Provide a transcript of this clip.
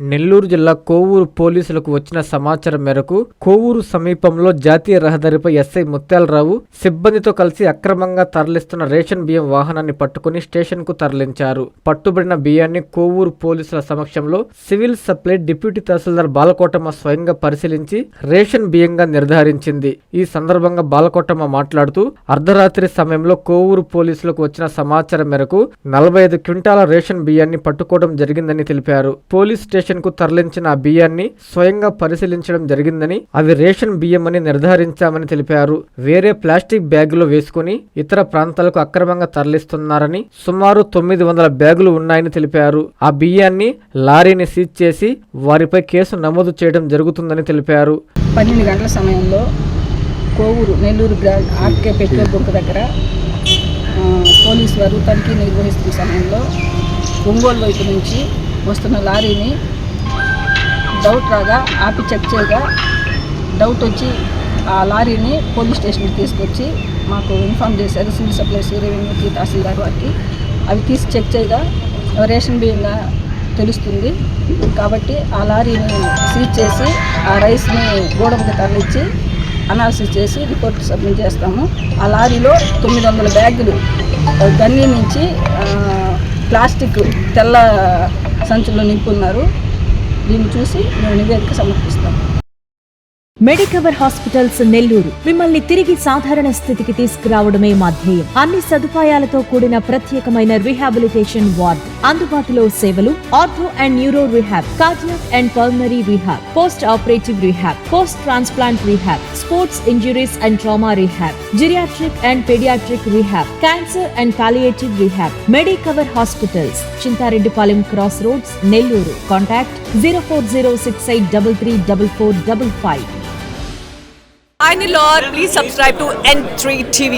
నెల్లూరు జిల్లా కోవూరు పోలీసులకు వచ్చిన సమాచారం మేరకు కోవూరు సమీపంలో జాతీయ రహదారిపై ఎస్ఐ ముత్యాలరావు సిబ్బందితో కలిసి అక్రమంగా తరలిస్తున్న రేషన్ బియ్యం వాహనాన్ని పట్టుకుని స్టేషన్ కు తరలించారు. పట్టుబడిన బియ్యాన్ని కోవూరు పోలీసుల సమక్షంలో సివిల్ సప్లై డిప్యూటీ తహసీల్దార్ బాలకోటమ్మ స్వయంగా పరిశీలించి రేషన్ బియ్యంగా నిర్ధారించింది. ఈ సందర్భంగా బాలకోటమ్మ మాట్లాడుతూ అర్ధరాత్రి సమయంలో కోవూరు పోలీసులకు వచ్చిన సమాచారం మేరకు 45 క్వింటాల రేషన్ బియ్యాన్ని పట్టుకోవడం జరిగిందని తెలిపారు. పోలీస్ స్టేషన్ కు తరలించిన ఆ బియ్యాన్ని స్వయంగా పరిశీలించడం జరిగిందని, అవి రేషన్ బియ్యమని నిర్ధారించామని తెలిపారు. వేరే ప్లాస్టిక్ బ్యాగులో వేసుకుని ఇతర ప్రాంతాలకు అక్రమంగా తరలిస్తున్నారని, సుమారు 900 బ్యాగులు ఉన్నాయని తెలిపారు. ఆ బియ్యాన్ని లారీని సీజ్ చేసి వారిపై కేసు నమోదు చేయడం జరుగుతుందని తెలిపారు. 12 గంటల సమయంలో Kovur Nellore RK petrol bunk దగ్గర పోలీసు వారు తనిఖీ నిర్వహిస్తున్న సమయంలో ఒంగోలు వైపు నుంచి వస్తున్న లారీని డౌట్ రాగా ఆపి చెక్ చేయగా డౌట్ వచ్చి ఆ లారీని పోలీస్ స్టేషన్కి తీసుకొచ్చి మాకు ఇన్ఫామ్ చేశారు సివిల్ సప్లైస్ రెవెన్యూకి తహసీల్దార్ వారికి. అవి తీసి చెక్ చేయగా రేషన్ బియ్యంగా తెలుస్తుంది. కాబట్టి ఆ లారీని సీజ్ చేసి ఆ రైస్ని గోడౌన్కి తరలించి అనాలిసిస్ చేసి రిపోర్ట్ సబ్మిట్ చేస్తాము. ఆ లారీలో 900 బ్యాగులు గన్నీ నుంచి ప్లాస్టిక్ తెల్ల సంచుల్లో నింపున్నారు. దీన్ని చూసి మేము నివేదిక సమర్పిస్తాము. మెడికవర్ హాస్పిటల్స్ నెల్లూరు మిమ్మల్ని తిరిగి సాధారణ స్థితికి తీసుకురావడమే మా ధ్యేయం. అన్ని సదుపాయాలతో కూడిన ప్రత్యేకమైన రీహాబిలిటేషన్ వార్డ్, అందుబాటులో సేవలు ortho and neuro rehab, cardiac and pulmonary rehab, post operative rehab, post transplant rehab, sports injuries and trauma rehab, geriatric and paediatric rehab, cancer and palliative rehab. Medicover hospitals, Chintareddypalem cross roads, Nellore. Contact 0406833455. Hi Nilor, please subscribe to N3 TV.